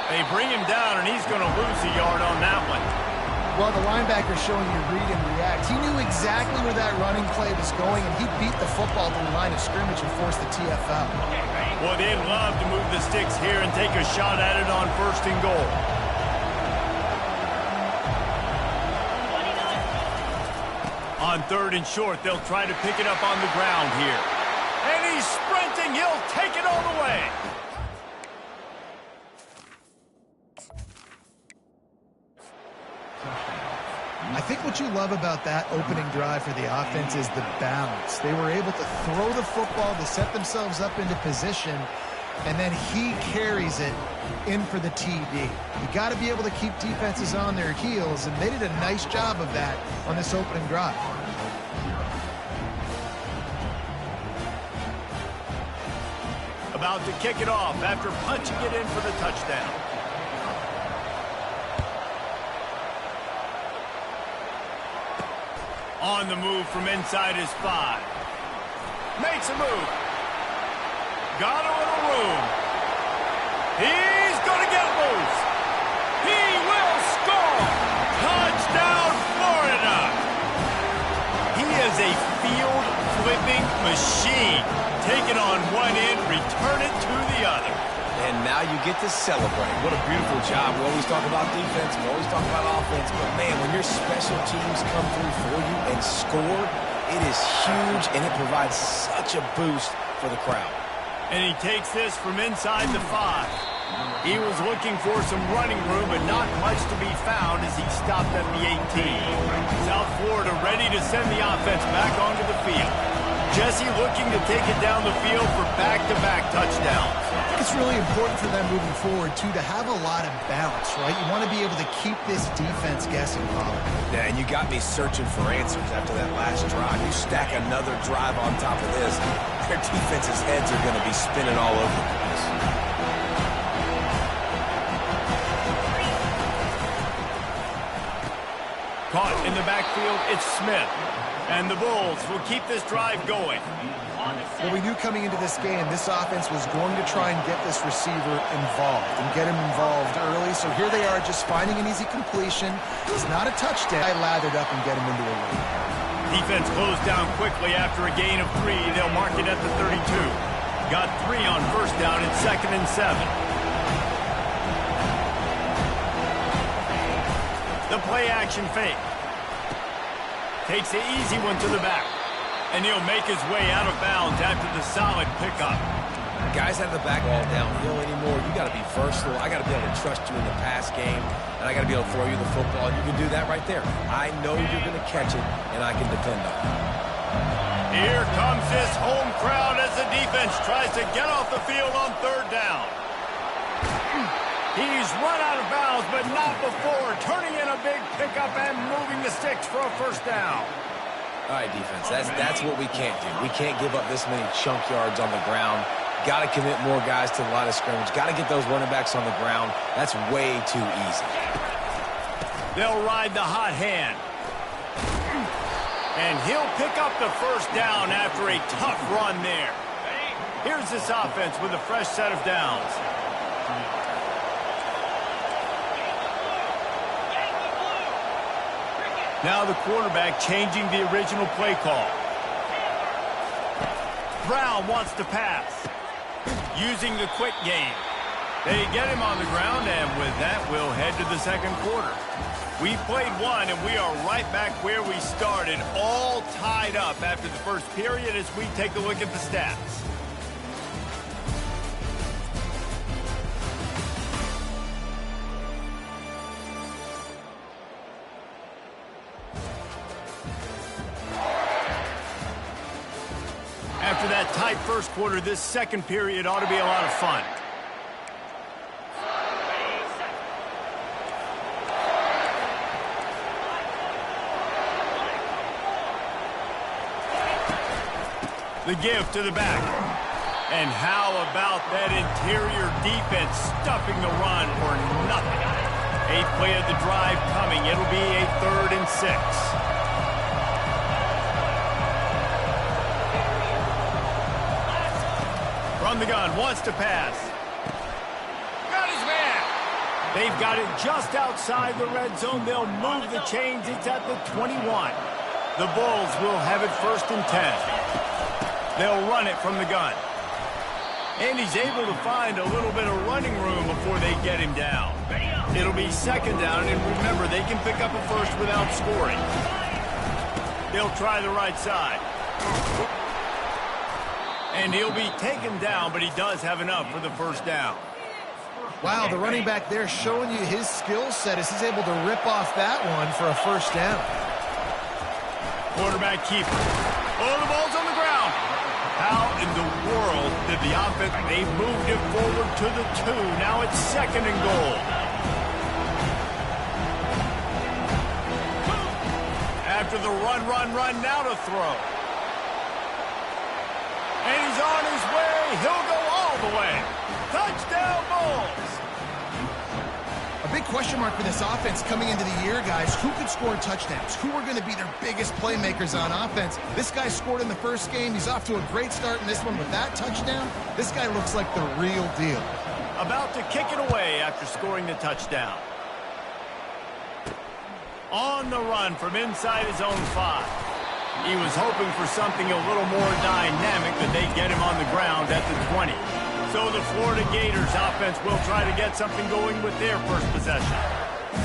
They bring him down, and he's going to lose a yard on that one. Well, the linebacker's showing you read and react. He knew exactly where that running play was going, and he beat the football to the line of scrimmage and forced the TFL. Well, they'd love to move the sticks here and take a shot at it on 1st and goal. On 3rd and short, they'll try to pick it up on the ground here. And he's sprinting. He'll take it all the way. I think what you love about that opening drive for the offense is the balance. They were able to throw the football to set themselves up into position, and then he carries it in for the TD. You got to be able to keep defenses on their heels, and they did a nice job of that on this opening drive. About to kick it off after punching it in for the touchdown. On the move from inside his 5. Makes a move. Got a little room. He's going to get loose. He will score. Touchdown, Florida. He is a field-flipping machine. Take it on one end, return it to the other. And now you get to celebrate. What a beautiful job. We always talk about defense, we always talk about offense, but man, when your special teams come through for you and score, it is huge, and it provides such a boost for the crowd. And he takes this from inside the 5. He was looking for some running room, but not much to be found as he stopped at the 18. South Florida ready to send the offense back onto the field. Jesse looking to take it down the field for back-to-back touchdowns. I think it's really important for them moving forward, too, to have a lot of balance, right? You want to be able to keep this defense guessing, Bob. Yeah, and you got me searching for answers after that last drive. You stack another drive on top of this, their defense's heads are going to be spinning all over the place. Caught in the backfield, it's Smith. And the Bulls will keep this drive going. Well, we knew coming into this game, this offense was going to try and get this receiver involved and get him involved early. So here they are just finding an easy completion. It's not a touchdown. I lathered up and get him into a lead. Defense closed down quickly after a gain of 3. They'll mark it at the 32. Got 3 on 1st down and 2nd and 7. The play action fake. Takes the easy one to the back. And he'll make his way out of bounds after the solid pickup. Guys out of the back ball downhill anymore. You got to be versatile. I got to be able to trust you in the pass game. And I got to be able to throw you the football. And you can do that right there. I know you're going to catch it, and I can depend on it. Here comes this home crowd as the defense tries to get off the field on 3rd down. He's run out of bounds, but not before. Turning in a big pickup and moving the sticks for a 1st down. All right, defense, that's what we can't do. We can't give up this many chunk yards on the ground. Got to commit more guys to the line of scrimmage. Got to get those running backs on the ground. That's way too easy. They'll ride the hot hand. And he'll pick up the 1st down after a tough run there. Here's this offense with a fresh set of downs. Now the quarterback changing the original play call. Brown wants to pass. Using the quick game. They get him on the ground, and with that, we'll head to the 2nd quarter. We played 1, and we are right back where we started, all tied up after the 1st period as we take a look at the stats. After that tight 1st quarter, this 2nd period ought to be a lot of fun. The give to the back. And how about that interior defense stuffing the run for nothing? 8th play of the drive coming. It'll be a 3rd and 6. From the gun, wants to pass. Got his man. They've got it just outside the red zone. They'll move the chains. It's at the 21. The Bulls will have it 1st and 10. They'll run it from the gun. And he's able to find a little bit of running room before they get him down. It'll be 2nd down, and remember, they can pick up a first without scoring. They'll try the right side. And he'll be taken down, but he does have enough for the 1st down. Wow, the running back there showing you his skill set as he's able to rip off that one for a 1st down. Quarterback keeper. Oh, the ball's on the ground. How in the world did the offense? They moved it forward to the 2. Now it's 2nd and goal. After the run, now to throw. And he's on his way. He'll go all the way. Touchdown, Bulls. A big question mark for this offense coming into the year, guys. Who could score touchdowns? Who are going to be their biggest playmakers on offense? This guy scored in the 1st game. He's off to a great start in this one with that touchdown. This guy looks like the real deal. About to kick it away after scoring the touchdown. On the run from inside his own 5. He was hoping for something a little more dynamic, but they get him on the ground at the 20. So the Florida Gators offense will try to get something going with their 1st possession.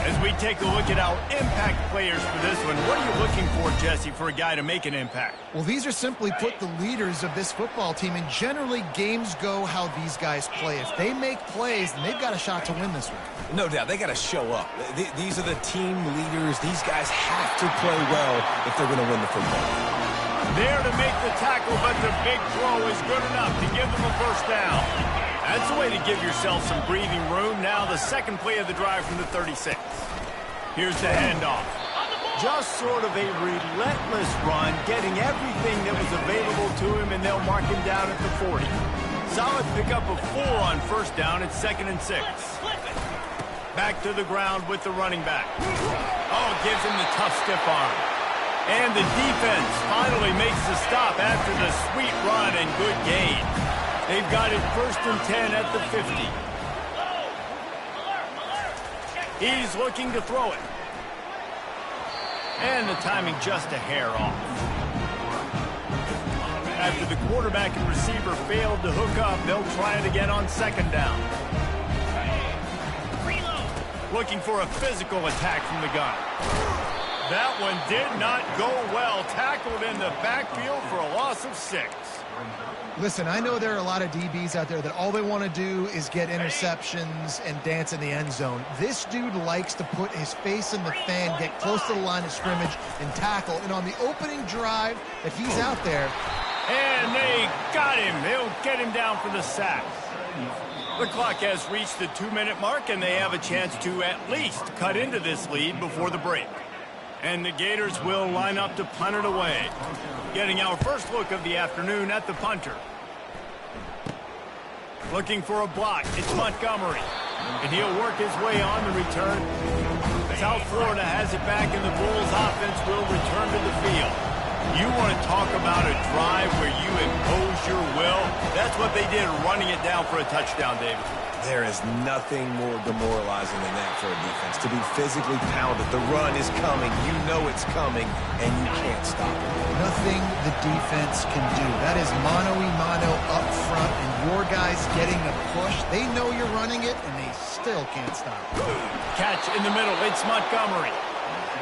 As we take a look at our impact players for this one, what are you looking for, Jesse, for a guy to make an impact? Well, these are simply put the leaders of this football team, and generally games go how these guys play. If they make plays, then they've got a shot to win this one. No doubt, they got to show up. These are the team leaders. These guys have to play well if they're going to win the football. There to make the tackle, but the big throw is good enough to give them a 1st down. That's the way to give yourself some breathing room. Now the 2nd play of the drive from the 36. Here's the handoff. Just sort of a relentless run, getting everything that was available to him, and they'll mark him down at the 40. Solid pickup of 4 on 1st down. It's 2nd and 6. Back to the ground with the running back. Oh, gives him the tough stiff arm. And the defense finally makes the stop after the sweet run and good gain. They've got it 1st and 10 at the 50. He's looking to throw it. And the timing just a hair off. After the quarterback and receiver failed to hook up, they'll try it again on 2nd down. Looking for a physical attack from the gun. That one did not go well. Tackled in the backfield for a loss of 6. Listen, I know there are a lot of DBs out there that all they want to do is get interceptions and dance in the end zone. This dude likes to put his face in the fan, get close to the line of scrimmage, and tackle. And on the opening drive that he's out there. And they got him. They'll get him down for the sack. The clock has reached the 2-minute mark, and they have a chance to at least cut into this lead before the break. And the Gators will line up to punt it away. Getting our first look of the afternoon at the punter. Looking for a block. It's Montgomery. And he'll work his way on the return. South Florida has it back, and the Bulls offense will return to the field. You want to talk about a drive where you impose your will? That's what they did, running it down for a touchdown, David. There is nothing more demoralizing than that for a defense. To be physically pounded. The run is coming. You know it's coming, and you can't stop it. Nothing the defense can do. That is mano-a-mano up front, and your guys getting a push. They know you're running it, and they still can't stop it. Catch in the middle. It's Montgomery.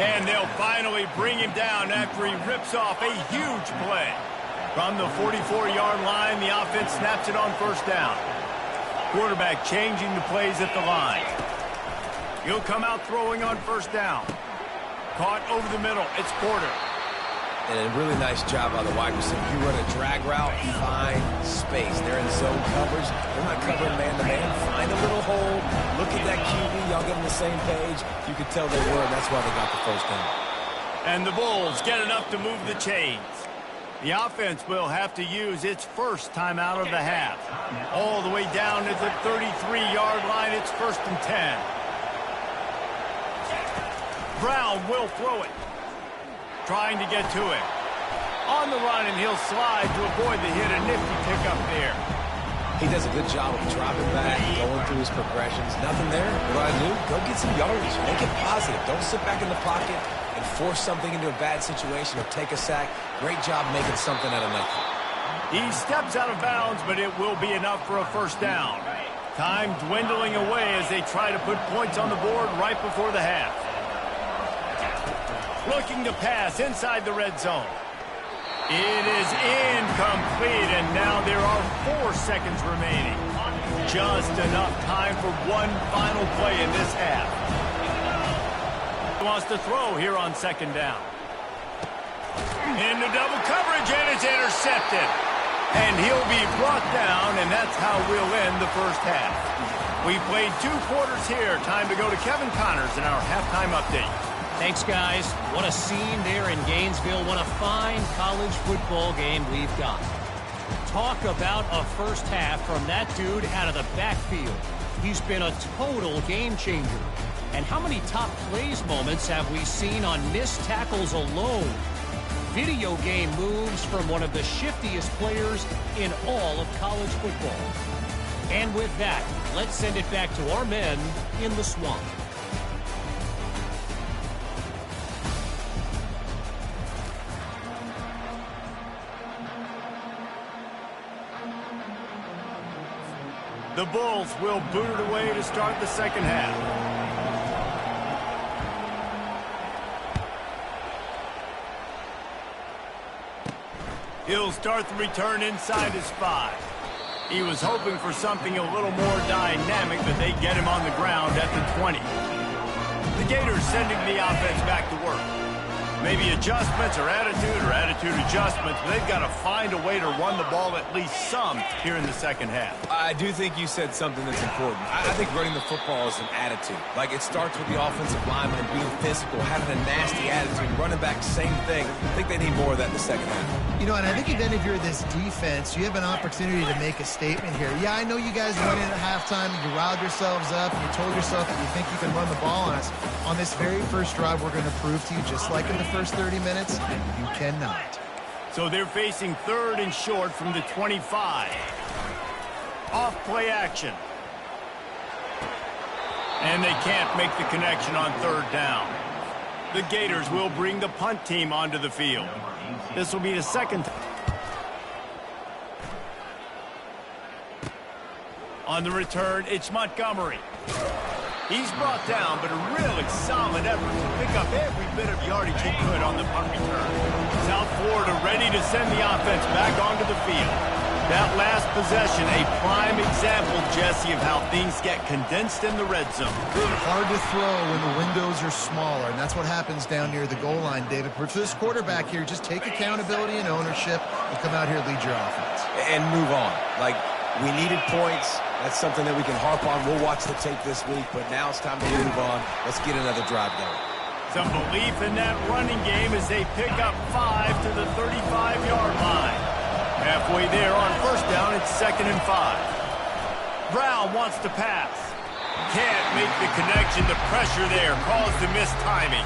And they'll finally bring him down after he rips off a huge play. From the 44-yard line, the offense snaps it on 1st down. Quarterback changing the plays at the line. He'll come out throwing on 1st down. Caught over the middle. It's Porter. And a really nice job by the wide receiver. You run a drag route, find space. They're in zone coverage. They're not covering man-to-man. Find a little hole. Look at that QB. Y'all get on the same page. You could tell they were, and that's why they got the 1st down. And the Bulls get enough to move the chains. The offense will have to use its first timeout of the half. All the way down to the 33-yard line. It's 1st and 10. Brown will throw it. Trying to get to him. On the run, and he'll slide to avoid the hit. A nifty pickup there. He does a good job of dropping back, going through his progressions. Nothing there. What do I do? Go get some yardage. Make it positive. Don't sit back in the pocket and force something into a bad situation or take a sack. Great job making something out of nothing. He steps out of bounds, but it will be enough for a first down. Time dwindling away as they try to put points on the board right before the half. Looking to pass inside the red zone. It is incomplete, and now there are 4 seconds remaining. Just enough time for one final play in this half. He wants to throw here on second down. Into double coverage, and it's intercepted. And he'll be brought down, and that's how we'll end the first half. We played 2 quarters here. Time to go to Kevin Connors in our halftime update. Thanks, guys. What a scene there in Gainesville. What a fine college football game we've got. Talk about a first half from that dude out of the backfield. He's been a total game changer. And how many top plays moments have we seen on missed tackles alone? Video game moves from one of the shiftiest players in all of college football. And with that, let's send it back to our men in the swamp. The Bulls will boot it away to start the second half. He'll start the return inside his 5. He was hoping for something a little more dynamic, but they get him on the ground at the 20. The Gators sending the offense back to work. Maybe adjustments or attitude adjustments, but they've got to find a way to run the ball at least some here in the second half. I do think you said something that's important. I think running the football is an attitude. Like, it starts with the offensive lineman being physical, having a nasty attitude. Running back, same thing. I think they need more of that in the second half. You know, and I think then if you're this defense, you have an opportunity to make a statement here. Yeah, I know you guys went in at halftime and you riled yourselves up and you told yourself that you think you can run the ball on us. On this very first drive, we're going to prove to you, just like in the first 30 minutes, you cannot. So they're facing 3rd and short from the 25. Off play action. And they can't make the connection on 3rd down. The Gators will bring the punt team onto the field. This will be the second time. On the return, it's Montgomery. He's brought down, but a really solid effort to pick up every bit of yardage he could on the punt return. South Florida ready to send the offense back onto the field. That last possession, a prime example, Jesse, of how things get condensed in the red zone. Hard to throw when the windows are smaller, and that's what happens down near the goal line, David. For this quarterback here, just take accountability and ownership and come out here and lead your offense. And move on. Like, we needed points. That's something that we can harp on. We'll watch the tape this week, but now it's time to move on. Let's get another drive going. Some belief in that running game as they pick up 5 to the 35-yard line. Halfway there on first down, it's 2nd and 5. Brown wants to pass. Can't make the connection. The pressure there caused the missed timing.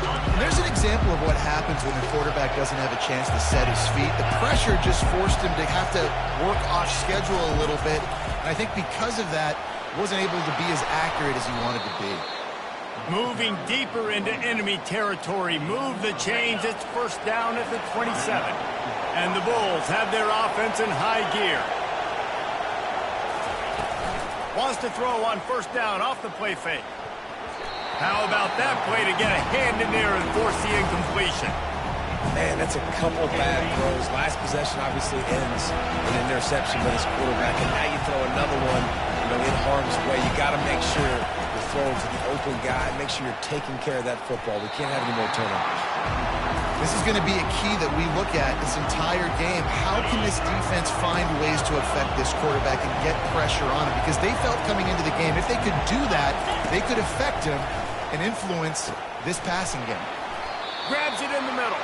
And there's an example of what happens when the quarterback doesn't have a chance to set his feet. The pressure just forced him to have to work off schedule a little bit. And I think because of that, wasn't able to be as accurate as he wanted to be. Moving deeper into enemy territory. Move the chains. It's first down at the 27. And the Bulls have their offense in high gear. Wants to throw on first down off the play fake. How about that play to get a hand in there and force the incompletion? Man, that's a couple bad throws. Last possession obviously ends in an interception by this quarterback, and now you throw another one, in harm's way. You got to make sure you're throwing to the open guy. Make sure you're taking care of that football. We can't have any more turnovers. This is going to be a key that we look at this entire game. How can this defense find ways to affect this quarterback and get pressure on him? Because they felt coming into the game, if they could do that, they could affect him and influence this passing game. Grabs it in the middle.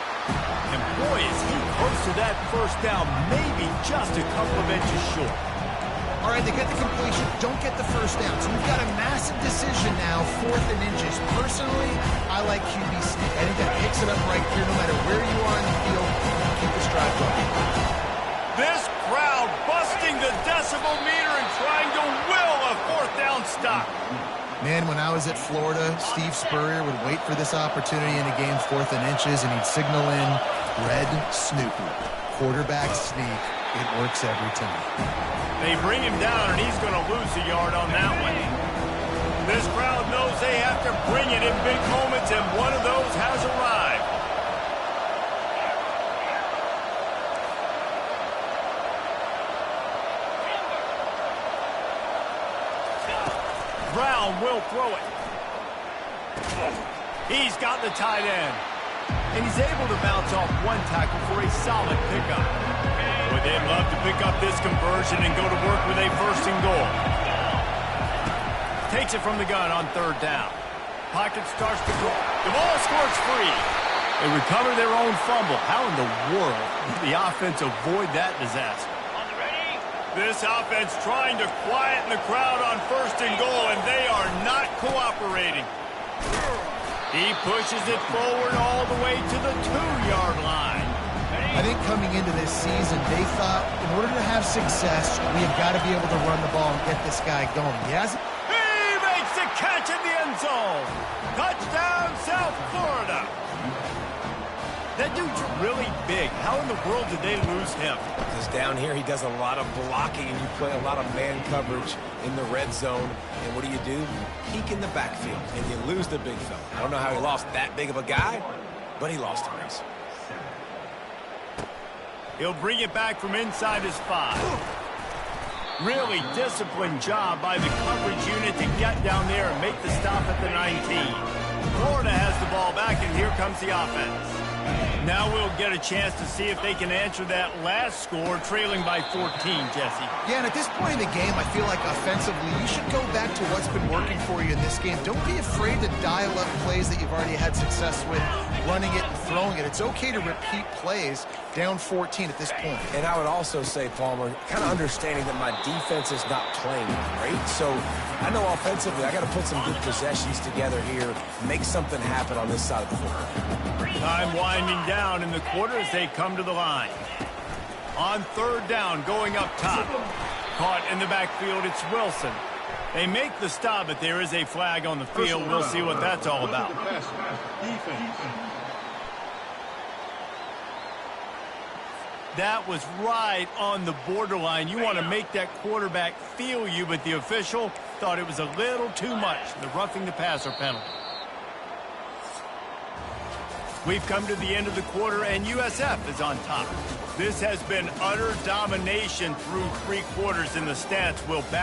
And boy, is he close to that first down, maybe just a couple of inches short. All right, they get the completion, don't get the first down. So we've got a massive decision now, 4th and inches. Personally, I like QB sneak. I think that picks it up right here no matter where you are in the field. Keep this drive going. This crowd busts adjusting the decibel meter and trying to will a fourth down stop. Man, when I was at Florida, Steve Spurrier would wait for this opportunity in a game 4th and inches, and he'd signal in red Snoopy. Quarterback sneak. It works every time. They bring him down, and he's going to lose a yard on that one. This crowd knows they have to bring it in big moments, and one of those has arrived. Brown will throw it. He's got the tight end. And he's able to bounce off one tackle for a solid pickup. Boy, they'd love to pick up this conversion and go to work with a 1st and goal. Takes it from the gun on 3rd down. Pocket starts to grow. The ball squirts free. They recover their own fumble. How in the world did the offense avoid that disaster? This offense trying to quieten the crowd on 1st and goal, and they are not cooperating. He pushes it forward all the way to the 2-yard line. I think coming into this season, they thought in order to have success, we have got to be able to run the ball and get this guy going. He hasn't. He makes the catch in the end zone. Touchdown, South Florida. That dude's really big. How in the world did they lose him? Because down here he does a lot of blocking, and you play a lot of man coverage in the red zone. And what do? You peek in the backfield, and you lose the big fella. I don't know how he lost that big of a guy, but he lost a race. He'll bring it back from inside his 5. Really disciplined job by the coverage unit to get down there and make the stop at the 19. Florida has the ball back, and here comes the offense. Now we'll get a chance to see if they can answer that last score, trailing by 14, Jesse. Yeah, and at this point in the game, I feel like offensively, you should go back to what's been working for you in this game. Don't be afraid to dial up plays that you've already had success with, running it and throwing it. It's okay to repeat plays down 14 at this point. And I would also say, Palmer, kind of understanding that my defense is not playing great. So I know offensively I got to put some good possessions together here, make something happen on this side of the football. Time winding down in the quarter as they come to the line. On 3rd down, going up top. Caught in the backfield, it's Wilson. They make the stop, but there is a flag on the field. We'll see what that's all about. That was right on the borderline. You want to make that quarterback feel you, but the official thought it was a little too much, the roughing the passer penalty. We've come to the end of the quarter, and USF is on top. This has been utter domination through 3 quarters, and the stats will back